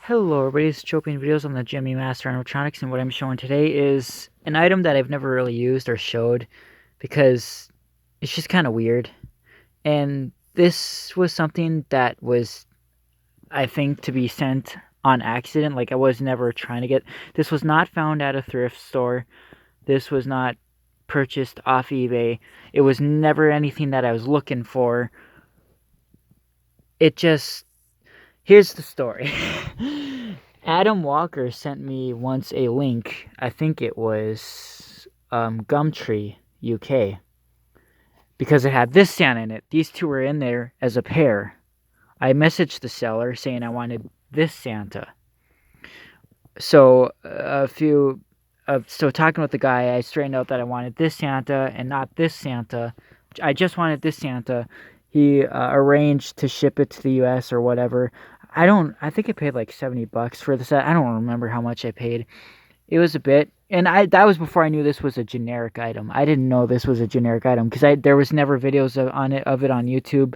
Hello everybody, it's Chopping Videos on the Jimmy Master Animatronics, and what I'm showing today is an item that I've never really used or showed because it's just kind of weird. And this was something that was, I think, to be sent on accident. Like, I was never trying to get. This was not found at a thrift store. This was not purchased off eBay. It was never anything that I was looking for. It just. Here's the story. Adam Walker sent me once a link. I think it was Gumtree, UK, because it had this Santa in it. These two were in there as a pair. I messaged the seller saying I wanted this Santa. So talking with the guy, I straightened out that I wanted this Santa and not this Santa. I just wanted this Santa. He arranged to ship it to the U.S. or whatever. I think I paid like $70 for the set. I don't remember how much I paid. It was a bit, and that was before I knew this was a generic item. I didn't know this was a generic item because there was never videos of it on YouTube.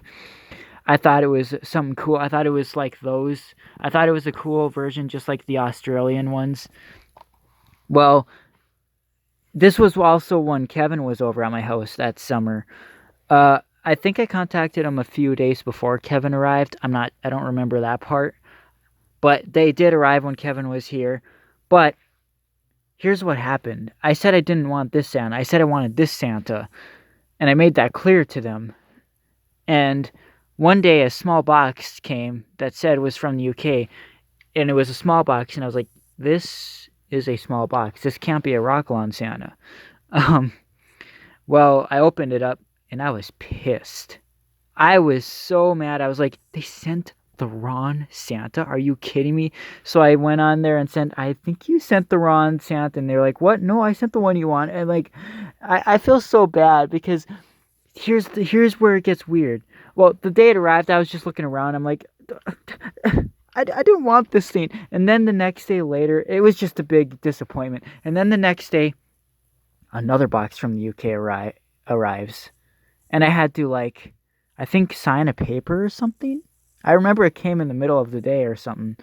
I thought it was something cool. I thought it was like those. I thought it was a cool version, just like the Australian ones. Well, this was also when Kevin was over at my house that summer. I think I contacted him a few days before Kevin arrived. I don't remember that part. But they did arrive when Kevin was here. But here's what happened. I said I didn't want this Santa. I said I wanted this Santa. And I made that clear to them. And one day a small box came that said it was from the UK. And it was a small box. And I was like, this is a small box. This can't be a Rockalon Santa. Um, well, I opened it up and I was pissed. I was so mad. I was like, they sent the wrong Santa? Are you kidding me? So I went on there and I think you sent the wrong Santa. And they were like, what? No, I sent the one you want. And like, I feel so bad because here's where it gets weird. Well, the day it arrived, I was just looking around. I'm like, I didn't want this thing. And then the next day later, it was just a big disappointment. And then the next day, another box from the UK arrives. And I had to, like, I think sign a paper or something. I remember it came in the middle of the day or something.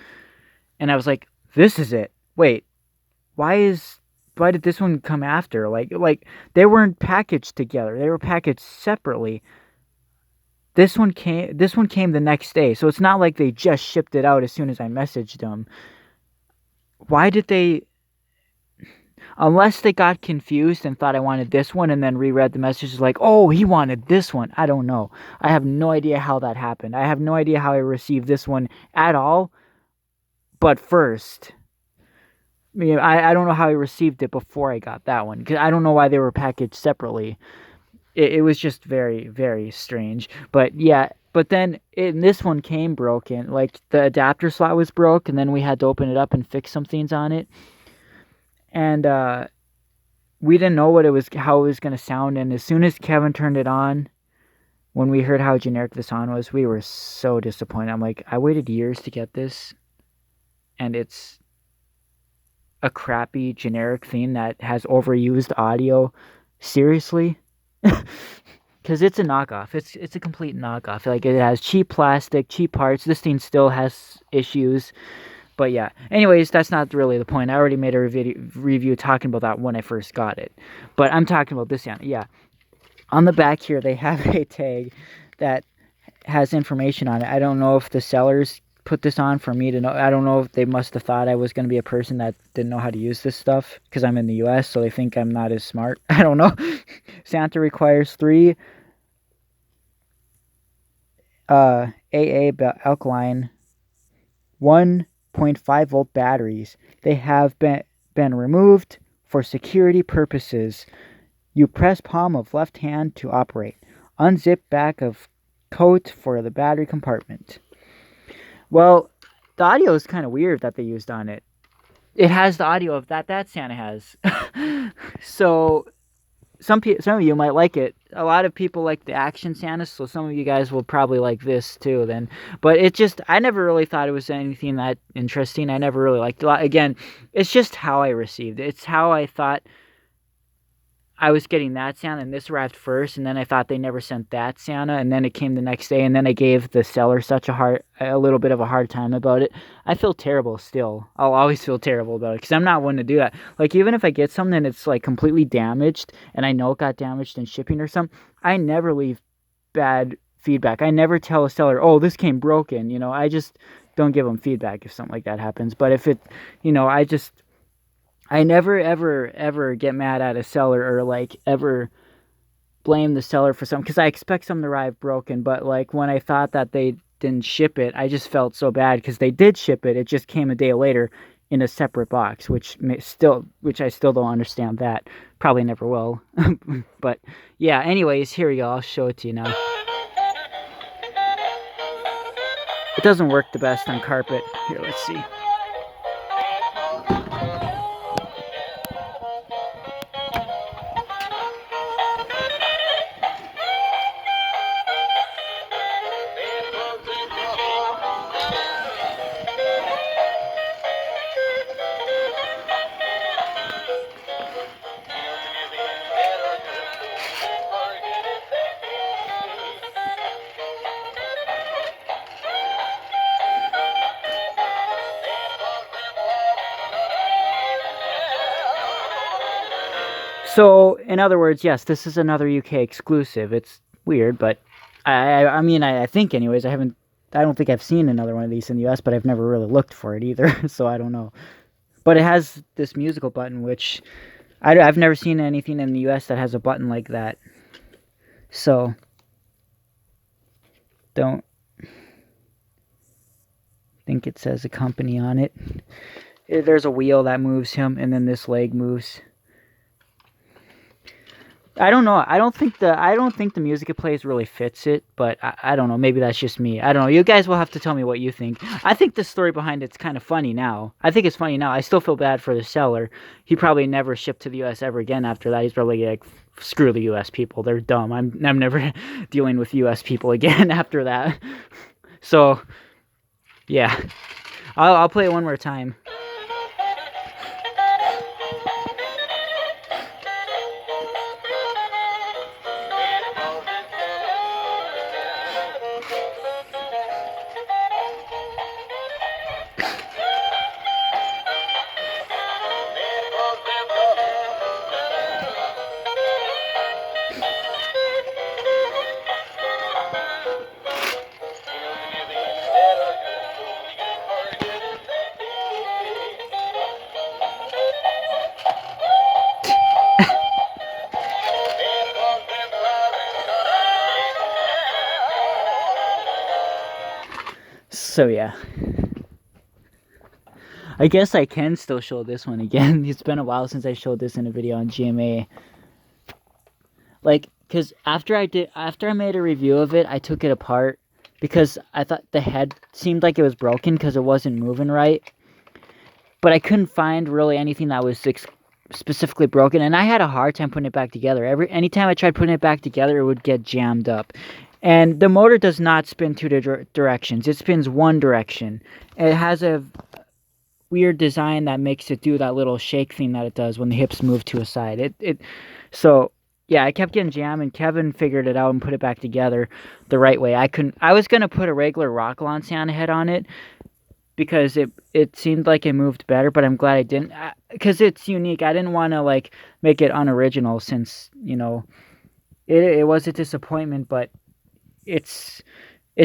And I was like, this is it. Wait, why did this one come after? Like they weren't packaged together. They were packaged separately. This one came the next day. So it's not like they just shipped it out as soon as I messaged them. Why did they, unless they got confused and thought I wanted this one and then reread the messages like, oh, he wanted this one. I don't know. I have no idea how that happened. I have no idea how I received this one at all. But first, I don't know how I received it before I got that one. Because I don't know why they were packaged separately. It was just very, very strange. But yeah, but then this one came broken. Like the adapter slot was broke, and then we had to open it up and fix some things on it. And we didn't know how it was going to sound. And as soon as Kevin turned it on, when we heard how generic the sound was, we were so disappointed. I'm like, I waited years to get this, and it's a crappy generic thing that has overused audio. Seriously? Because it's a knockoff. It's a complete knockoff. Like, it has cheap plastic, cheap parts. This thing still has issues. But yeah. Anyways, that's not really the point. I already made a review talking about that when I first got it. But I'm talking about this Santa. Yeah. On the back here, they have a tag that has information on it. I don't know if the sellers put this on for me to know. I don't know if they must have thought I was going to be a person that didn't know how to use this stuff because I'm in the US, so they think I'm not as smart. I don't know. Santa requires 3 AA alkaline 1.5 volt batteries. They have been removed for security purposes. You press palm of left hand to operate. Unzip back of coat for the battery compartment. Well, the audio is kind of weird that they used on it. It has the audio of that Santa has. So some of you might like it. A lot of people like the action Santa, so some of you guys will probably like this too then. But I never really thought it was anything that interesting. I never really liked it a lot. Again, it's just how I received it. It's how I thought I was getting that Santa, and this arrived first, and then I thought they never sent that Santa, and then it came the next day, and then I gave the seller a little bit of a hard time about it. I feel terrible still. I'll always feel terrible about it, because I'm not one to do that. Like, even if I get something that's, like, completely damaged, and I know it got damaged in shipping or something, I never leave bad feedback. I never tell a seller, oh, this came broken, you know. I just don't give them feedback if something like that happens. But if it, you know, I never, ever, ever get mad at a seller or, like, ever blame the seller for something, because I expect something to arrive broken. But, like, when I thought that they didn't ship it, I just felt so bad, because they did ship it. It just came a day later in a separate box, which I still don't understand that. Probably never will. But, yeah, anyways, here we go. I'll show it to you now. It doesn't work the best on carpet. Here, let's see. So, in other words, yes, this is another UK exclusive. It's weird, but I mean, I think anyways. I don't think I've seen another one of these in the US, but I've never really looked for it either, so I don't know. But it has this musical button, which I've never seen anything in the US that has a button like that. So, don't think it says a company on it. There's a wheel that moves him, and then this leg moves. I don't know. I don't think the music it plays really fits it, but I don't know. Maybe that's just me. I don't know. You guys will have to tell me what you think. I think the story behind it's kind of funny now. I think it's funny now. I still feel bad for the seller. He probably never shipped to the U.S. ever again after that. He's probably like, screw the U.S. people. They're dumb. I'm never dealing with U.S. people again after that. So, yeah. I'll play it one more time. So yeah, I guess I can still show this one again. It's been a while since I showed this in a video on GMA. Like, cause after I made a review of it, I took it apart because I thought the head seemed like it was broken because it wasn't moving right. But I couldn't find really anything that was specifically broken, and I had a hard time putting it back together. Anytime I tried putting it back together, it would get jammed up. And the motor does not spin two directions. It spins one direction. It has a weird design that makes it do that little shake thing that it does when the hips move to a side. So yeah, I kept getting jammed, and Kevin figured it out and put it back together the right way. I was gonna put a regular Rockalon Santa head on it because it seemed like it moved better, but I'm glad I didn't, because it's unique. I didn't want to like make it unoriginal, since, you know, it was a disappointment, but it's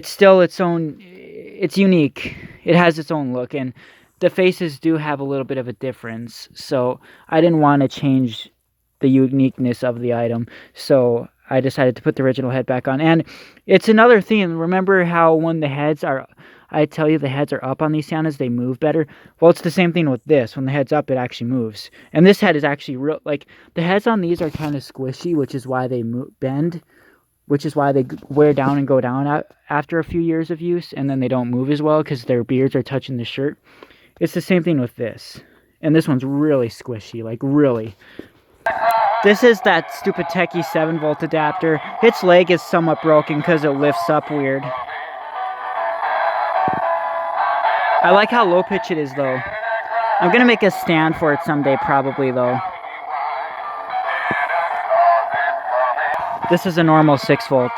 still its own. It's unique. It has its own look, and the faces do have a little bit of a difference. So I didn't want to change the uniqueness of the item. So I decided to put the original head back on. And it's another thing. Remember how when the heads are, I tell you the heads are up on these Santas, they move better? Well, it's the same thing with this. When the head's up, it actually moves. And this head is actually real. Like, the heads on these are kind of squishy, which is why they bend, which is why they wear down and go down after a few years of use, and then they don't move as well because their beards are touching the shirt. It's the same thing with this. And this one's really squishy, like really. This is that stupid techie 7-volt adapter. Its leg is somewhat broken because it lifts up weird. I like how low pitch it is, though. I'm gonna make a stand for it someday, probably, though. This is a normal 6 volt.